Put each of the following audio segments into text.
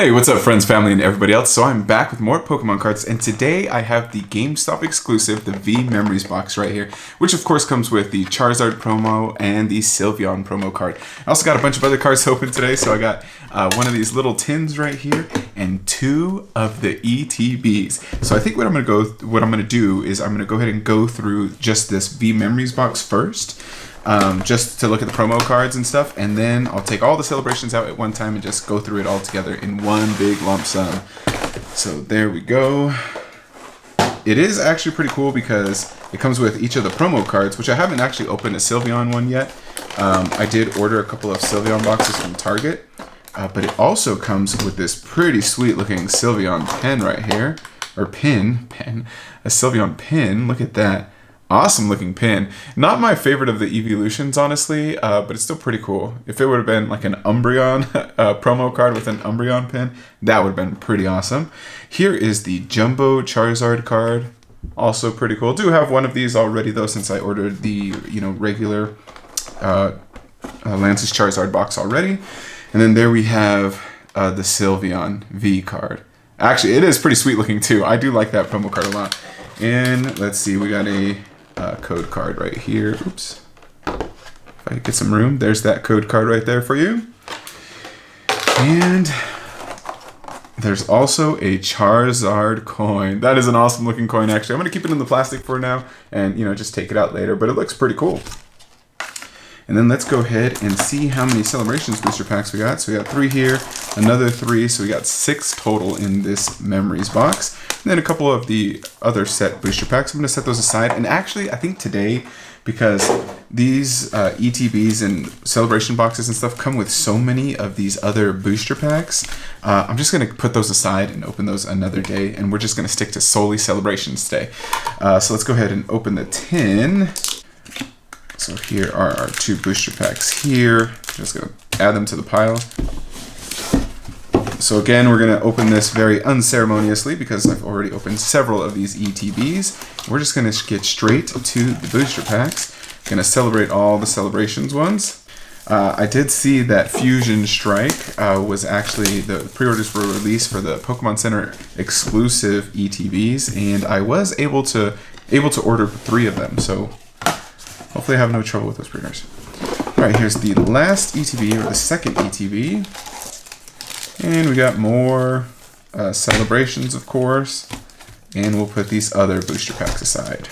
Hey, what's up friends, family, and everybody else? So I'm back with more Pokemon cards, and today I have the Gamestop Exclusive, the V Memories box right here, which of course comes with the Charizard promo and the Sylveon promo card. I also got a bunch of other cards open today, so I got one of these little tins right here and two of the ETBs. So I think what I'm gonna do is I'm gonna go ahead and go through just this V Memories box first. Just to look at the promo cards and stuff, and then I'll take all the celebrations out at one time and just go through it all together in one big lump sum. So there we go. It is actually pretty cool because it comes with each of the promo cards, which I haven't actually opened a Sylveon one yet. I did order a couple of Sylveon boxes from Target, but it also comes with this pretty sweet looking Sylveon pen right here, or pen, a Sylveon pin. Look at that. Awesome looking pin. Not my favorite of the evolutions, honestly, but it's still pretty cool. If it would have been like an Umbreon promo card with an Umbreon pin, that would have been pretty awesome. Here is the Jumbo Charizard card. Also pretty cool. Do have one of these already though, since I ordered the regular Lance's Charizard box already. And then there we have the Sylveon V card. Actually, it is pretty sweet looking too. I do like that promo card a lot. And let's see, we got a code card right here. Oops. If I get some room, there's that code card right there for you. And there's also a Charizard coin. That is an awesome looking coin, actually. I'm going to keep it in the plastic for now and, just take it out later, but it looks pretty cool. And then let's go ahead and see how many Celebrations booster packs we got. So we got 3 here, another 3, so we got 6 total in this Memories box. And then a couple of the other set booster packs. I'm going to set those aside. And actually, I think today, because these ETBs and Celebration boxes and stuff come with so many of these other booster packs, I'm just going to put those aside and open those another day. And we're just going to stick to solely Celebrations today. So let's go ahead and open the tin. So here are our 2 booster packs here. Just gonna add them to the pile. So again, we're gonna open this very unceremoniously because I've already opened several of these ETBs. We're just gonna get straight to the booster packs. Gonna celebrate all the Celebrations ones. I did see that Fusion Strike was actually, the pre-orders were released for the Pokemon Center exclusive ETBs, and I was able to order 3 of them. So hopefully I have no trouble with those pre-orders. Alright, here's the last ETB, or the second ETB. And we got more Celebrations, of course. And we'll put these other booster packs aside.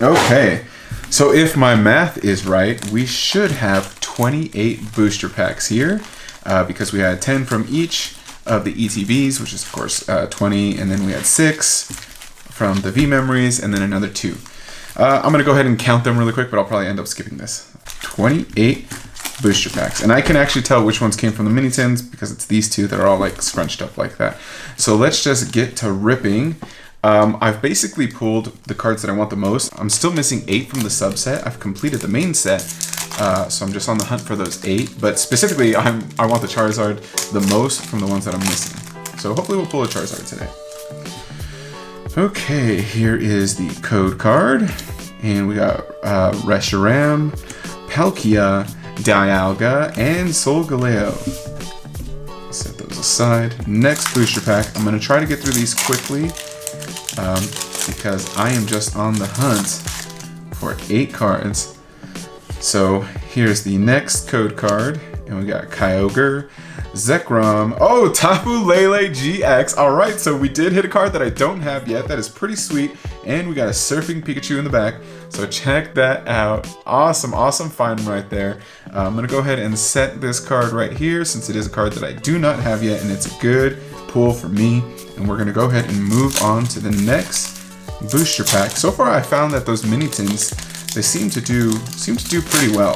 Okay, so if my math is right, we should have 28 booster packs here. Because we had 10 from each of the ETBs, which is of course 20. And then we had 6 from the V Memories, and then another 2. I'm going to go ahead and count them really quick, but I'll probably end up skipping this. 28 booster packs. And I can actually tell which ones came from the mini tins because it's these 2 that are all like scrunched up like that. So let's just get to ripping. I've basically pulled the cards that I want the most. I'm still missing 8 from the subset. I've completed the main set. So I'm just on the hunt for those 8. But specifically, I want the Charizard the most from the ones that I'm missing. So hopefully we'll pull a Charizard today. Okay, here is the code card, and we got Reshiram, Palkia, Dialga, and Solgaleo. Set those aside. Next booster pack. I'm going to try to get through these quickly because I am just on the hunt for 8 cards. So here's the next code card, and we got Kyogre, Zekrom. Oh, Tapu Lele GX. All right, so we did hit a card that I don't have yet. That is pretty sweet. And we got a Surfing Pikachu in the back. So check that out. Awesome, awesome find right there. I'm going to go ahead and set this card right here since it is a card that I do not have yet. And it's a good pull for me. And we're going to go ahead and move on to the next booster pack. So far, I found that those mini tins, they seem to do pretty well.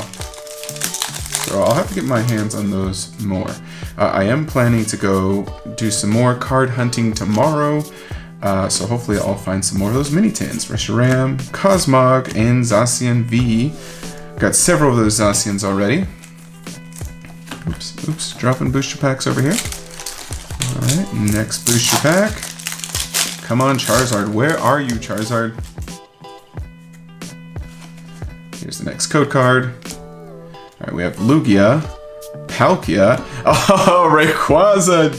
So I'll have to get my hands on those more. I am planning to go do some more card hunting tomorrow. So hopefully I'll find some more of those mini tins. Reshiram, Cosmog, and Zacian V. Got several of those Zacians already. Oops, dropping booster packs over here. Alright, next booster pack. Come on, Charizard. Where are you, Charizard? Here's the next code card. Alright, we have Lugia, Palkia. Oh, Rayquaza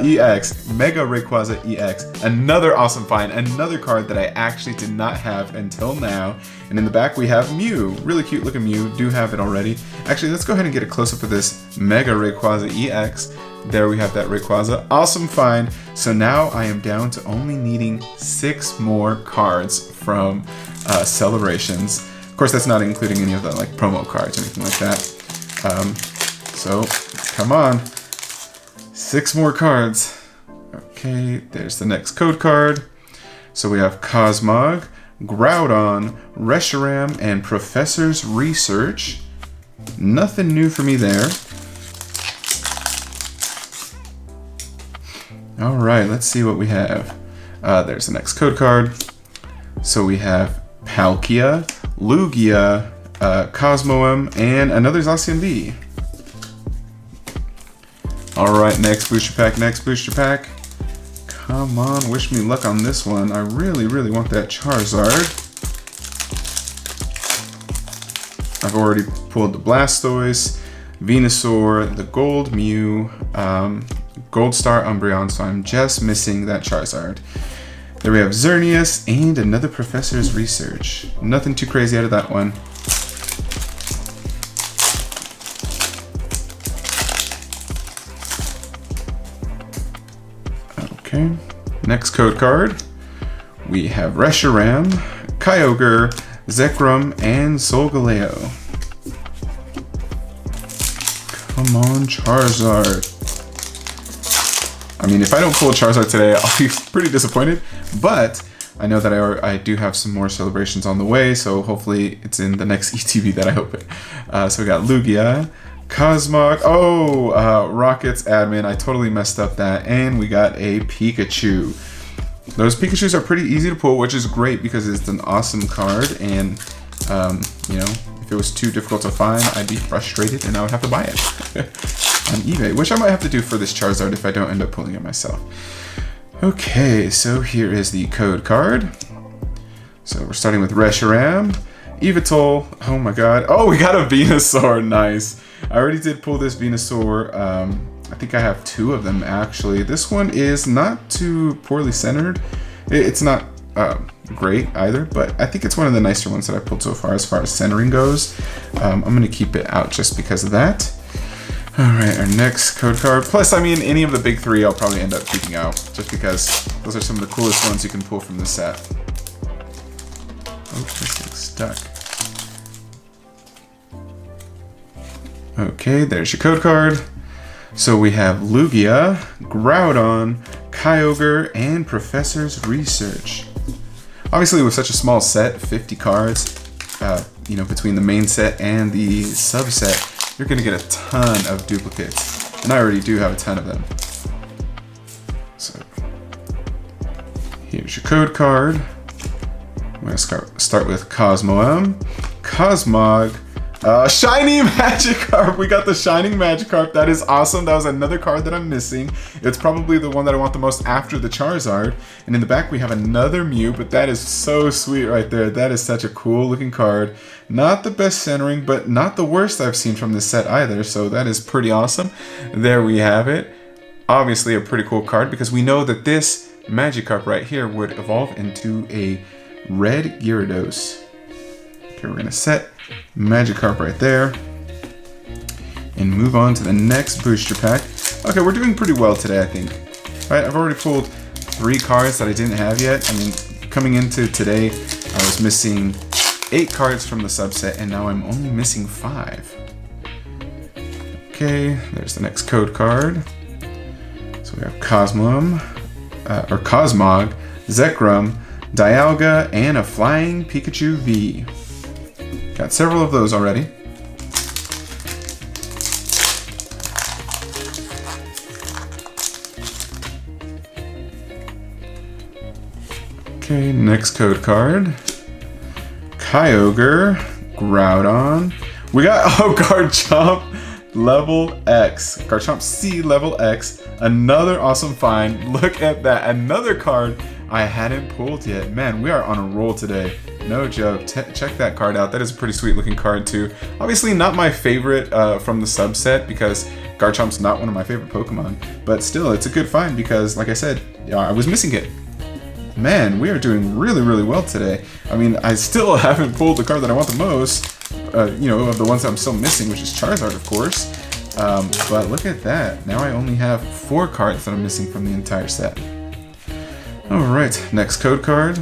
EX. Mega Rayquaza EX. Another awesome find. Another card that I actually did not have until now. And in the back we have Mew. Really cute looking Mew. Do have it already. Actually, let's go ahead and get a close-up of this Mega Rayquaza EX. There we have that Rayquaza. Awesome find. So now I am down to only needing 6 more cards from Celebrations. Of course, that's not including any of the like promo cards or anything like that. So come on, 6 more cards. Okay, there's the next code card. So we have Cosmog, Groudon, Reshiram, and Professor's Research. Nothing new for me there. All right, let's see what we have. There's the next code card. So we have Palkia, Lugia, Cosmoem, and another Zacian V. Alright, next booster pack, Come on, wish me luck on this one. I really, really want that Charizard. I've already pulled the Blastoise, Venusaur, the Gold Mew, Gold Star Umbreon, so I'm just missing that Charizard. There we have Xerneas and another Professor's Research. Nothing too crazy out of that one. Okay, next code card. We have Reshiram, Kyogre, Zekrom, and Solgaleo. Come on, Charizard. I mean, if I don't pull a Charizard today, I'll be pretty disappointed, but I know that I do have some more celebrations on the way, so hopefully it's in the next ETB that I open. So we got Lugia, Cosmog, Rockets Admin, I totally messed up that, and we got a Pikachu. Those Pikachus are pretty easy to pull, which is great because it's an awesome card, and you know, if it was too difficult to find, I'd be frustrated and I would have to buy it on eBay, which I might have to do for this Charizard if I don't end up pulling it myself. Okay, so here is the code card. So we're starting with Reshiram, Yveltal, oh my god, oh, we got a Venusaur, nice. I already did pull this Venusaur, I think I have 2 of them actually. This one is not too poorly centered. It's not great either, but I think it's one of the nicer ones that I pulled so far as centering goes. I'm going to keep it out just because of that. Alright, our next code card. Plus, I mean, any of the big 3 I'll probably end up keeping out, just because those are some of the coolest ones you can pull from the set. Oh, this thing's stuck. Okay, there's your code card. So we have Lugia, Groudon, Kyogre, and Professor's Research. Obviously, with such a small set, 50 cards, you know, between the main set and the subset, you're going to get a ton of duplicates. And I already do have a ton of them. So, here's your code card. I'm going to start with Cosmoem, Cosmog, Shiny Magikarp! We got the Shining Magikarp. That is awesome. That was another card that I'm missing. It's probably the one that I want the most after the Charizard. And in the back we have another Mew, but that is so sweet right there. That is such a cool looking card. Not the best centering, but not the worst I've seen from this set either. So that is pretty awesome. There we have it. Obviously a pretty cool card because we know that this Magikarp right here would evolve into a red Gyarados. Okay, we're going to set Magikarp right there and move on to the next booster pack. Okay, we're doing pretty well today, I think. Right, I've already pulled 3 cards that I didn't have yet. I mean, coming into today, I was missing 8 cards from the subset, and now I'm only missing 5. Okay, there's the next code card. So we have Cosmog, Zekrom, Dialga, and a Flying Pikachu V. Got several of those already. Okay, next code card. Kyogre, Groudon. We got, Garchomp level X. Garchomp C level X. Another awesome find. Look at that. Another card I hadn't pulled yet. Man, we are on a roll today. No joke. Check that card out. That is a pretty sweet looking card too. Obviously not my favorite from the subset because Garchomp's not one of my favorite Pokemon, but still, it's a good find because, like I said, I was missing it. Man, we are doing really, really well today. I mean, I still haven't pulled the card that I want the most, you know, of the ones that I'm still missing, which is Charizard, of course. But look at that. Now I only have 4 cards that I'm missing from the entire set. Alright, next code card.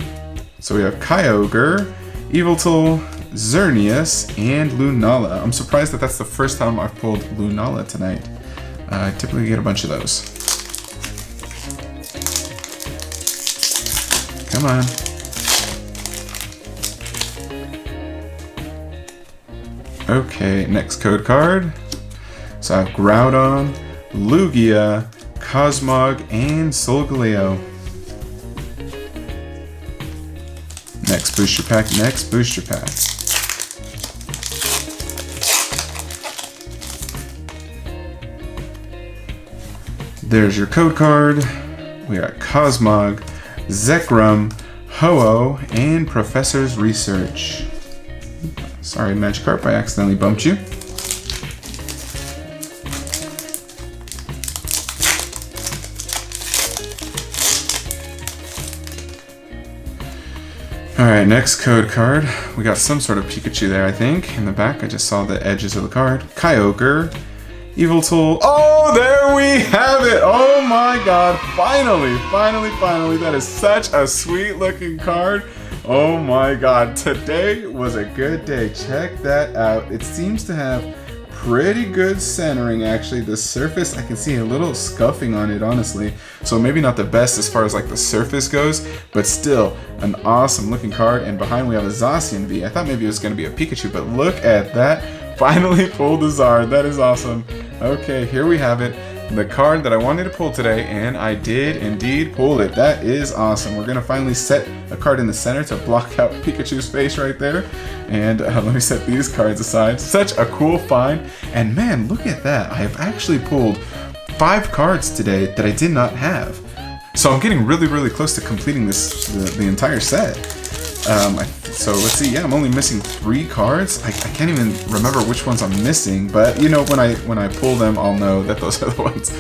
So we have Kyogre, Yveltal, Xerneas, and Lunala. I'm surprised that that's the first time I've pulled Lunala tonight. I typically get a bunch of those. Come on. Okay, next code card. So I have Groudon, Lugia, Cosmog, and Solgaleo. Next booster pack, next booster pack. There's your code card. We got Cosmog, Zekrom, Ho-Oh, and Professor's Research. Sorry, Magikarp, I accidentally bumped you. Alright, next code card. We got some sort of Pikachu there, I think. In the back, I just saw the edges of the card. Kyogre, Yveltal. Oh, there we have it! Oh my god, finally, finally, finally. That is such a sweet looking card. Oh my god, today was a good day. Check that out. It seems to have pretty good centering, actually. The surface, I can see a little scuffing on it, honestly. So maybe not the best as far as like the surface goes, but still an awesome looking card. And behind we have a Zacian V. I thought maybe it was going to be a Pikachu, but look at that. Finally pulled the Zard. That is awesome. Okay, here we have it. The card that I wanted to pull today, and I did indeed pull it. That is awesome. We're going to finally set a card in the center to block out Pikachu's face right there. And let me set these cards aside. Such a cool find. And man, look at that. I have actually pulled 5 cards today that I did not have. So I'm getting really, really close to completing this the entire set. So let's see. Yeah, I'm only missing 3 cards. I can't even remember which ones I'm missing, but you know, when I pull them, I'll know that those are the ones.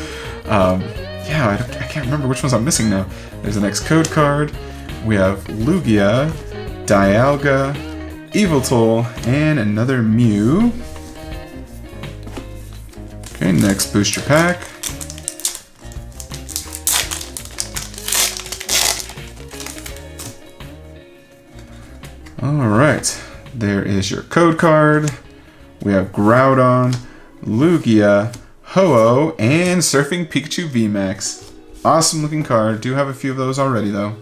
Yeah, I can't remember which ones I'm missing now. There's the next code card. We have Lugia, Dialga, Yveltal, and another Mew. Okay, next booster pack. Alright, there is your code card. We have Groudon, Lugia, Ho-Oh, and Surfing Pikachu VMAX. Awesome looking card. Do have a few of those already though.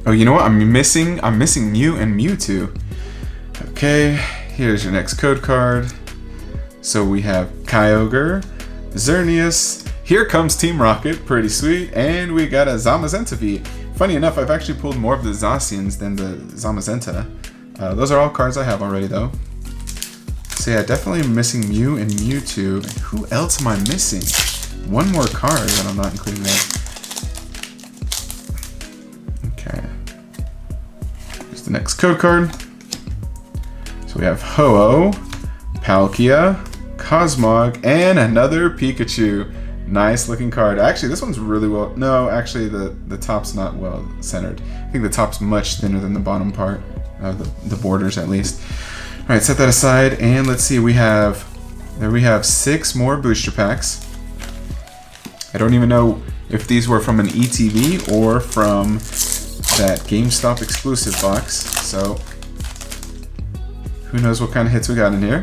Oh, you know what? I'm missing Mew and Mewtwo. Okay, here's your next code card. So we have Kyogre, Xerneas. Here comes Team Rocket, pretty sweet, and we got a Zamazenta V. Funny enough, I've actually pulled more of the Zacians than the Zamazenta. Those are all cards I have already, though. So yeah, definitely missing Mew and Mewtwo. And who else am I missing? One more card that I'm not including there. Okay. Here's the next code card. So we have Ho-Oh, Palkia, Cosmog, and another Pikachu. Nice looking card. Actually, this one's really well... No, actually, the top's not well centered. I think the top's much thinner than the bottom part. The borders, at least. Alright, set that aside, and let's see. We have 6 more booster packs. I don't even know if these were from an ETB or from that Gamestop exclusive box. So, who knows what kind of hits we got in here.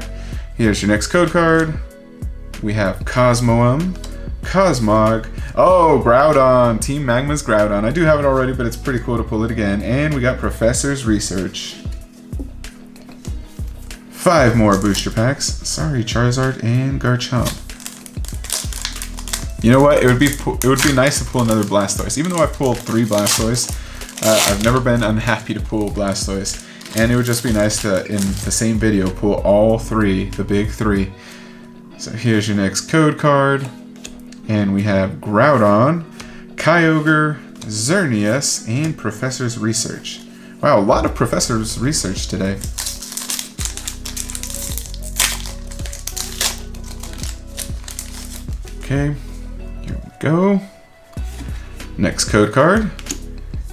Here's your next code card. We have Cosmoem, Cosmog. Oh, Groudon. Team Magma's Groudon. I do have it already, but it's pretty cool to pull it again. And we got Professor's Research. 5 more booster packs. Sorry, Charizard and Garchomp. You know what? It would be nice to pull another Blastoise. Even though I've pulled 3 Blastoise, I've never been unhappy to pull Blastoise. And it would just be nice to, in the same video, pull all 3, the big 3. So here's your next code card. And we have Groudon, Kyogre, Xerneas, and Professor's Research. Wow, a lot of professors' research today. Okay, here we go. Next code card.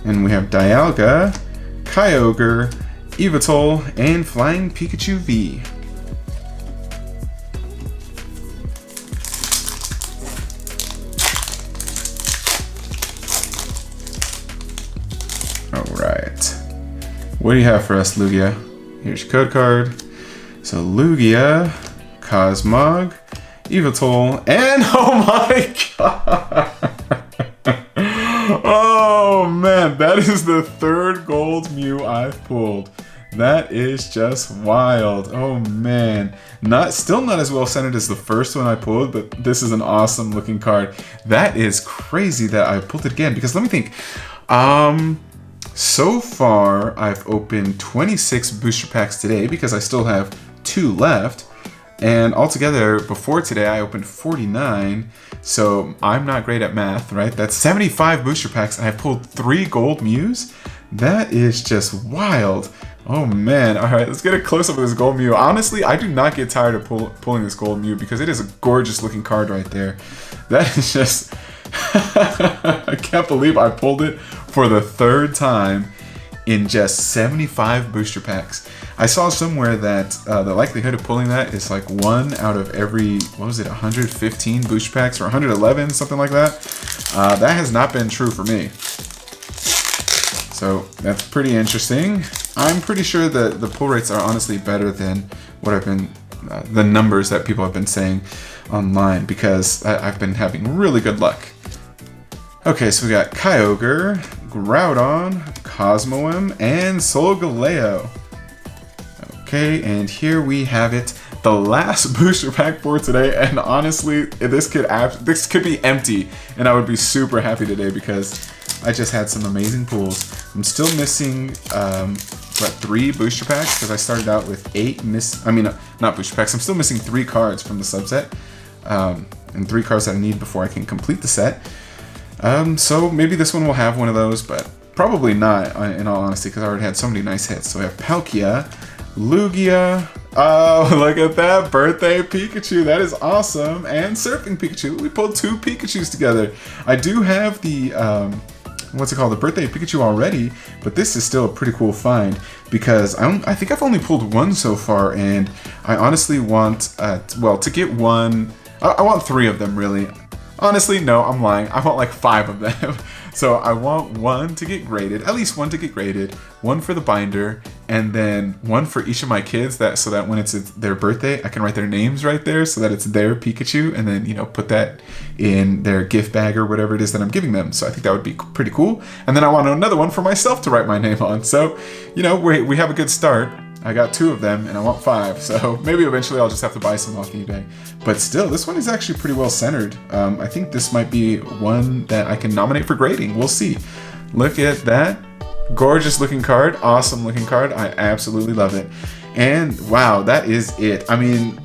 And we have Dialga, Kyogre, Yveltal, and Flying Pikachu V. Alright. What do you have for us, Lugia? Here's your code card. So Lugia, Cosmog, Yveltal, and oh my god! Oh man, that is the third gold Mew I've pulled. That is just wild. Oh man. Still not as well centered as the first one I pulled, but this is an awesome looking card. That is crazy that I pulled it again, because let me think. So far I've opened 26 booster packs today because I still have 2 left. And altogether, before today, I opened 49, so I'm not great at math, right? That's 75 booster packs, and I've pulled 3 gold Mews? That is just wild. Oh man, alright, let's get a close-up of this gold Mew. Honestly, I do not get tired of pulling this gold Mew because it is a gorgeous looking card right there. That is just... I can't believe I pulled it for the 3rd time in just 75 booster packs. I saw somewhere that the likelihood of pulling that is like 1 out of every, what was it, 115 booster packs or 111, something like that. That has not been true for me. So that's pretty interesting. I'm pretty sure that the pull rates are honestly better than what I've been, the numbers that people have been saying online, because I've been having really good luck. Okay, so we got Kyogre, Groudon, Cosmoem, and Solgaleo. Okay, and here we have it, the last booster pack for today, and honestly, this could be empty, and I would be super happy today because I just had some amazing pulls. I'm still missing, 3 booster packs, because I started out with 8 not booster packs, I'm still missing 3 cards from the subset, and 3 cards that I need before I can complete the set. So maybe this one will have one of those, but probably not, in all honesty, because I already had so many nice hits. So we have Palkia, Lugia, oh, look at that, birthday Pikachu, that is awesome, and Surfing Pikachu. We pulled 2 Pikachus together. I do have the, the birthday Pikachu already, but this is still a pretty cool find, because I think I've only pulled 1 so far, and I honestly want, to get 1, I want 3 of them, really. Honestly, no, I'm lying. I want like 5 of them. So I want 1 to get graded, at least 1 to get graded, 1 for the binder, and then 1 for each of my kids, so that when it's their birthday, I can write their names right there so that it's their Pikachu, and then, put that in their gift bag or whatever it is that I'm giving them. So I think that would be pretty cool. And then I want another one for myself to write my name on. So, we have a good start. I got 2 of them, and I want 5, so maybe eventually I'll just have to buy some off eBay. But still, this one is actually pretty well centered. I think this might be one that I can nominate for grading. We'll see. Look at that. Gorgeous looking card. Awesome looking card. I absolutely love it. And wow, that is it. I mean,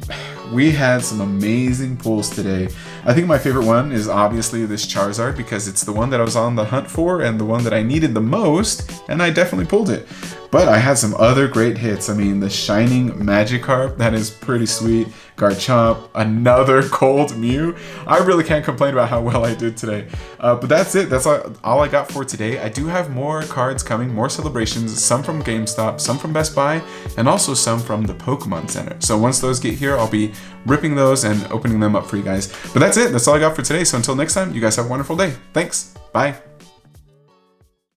we had some amazing pulls today. I think my favorite one is obviously this Charizard, because it's the one that I was on the hunt for and the one that I needed the most, and I definitely pulled it. But I had some other great hits. I mean, the Shining Magikarp, that is pretty sweet. Garchomp, another Gold Mew. I really can't complain about how well I did today. But that's it. That's all I got for today. I do have more cards coming, more celebrations, some from GameStop, some from Best Buy, and also some from the Pokemon Center. So once those get here, I'll be ripping those and opening them up for you guys. But that's it. That's all I got for today. So until next time, you guys have a wonderful day. Thanks. Bye.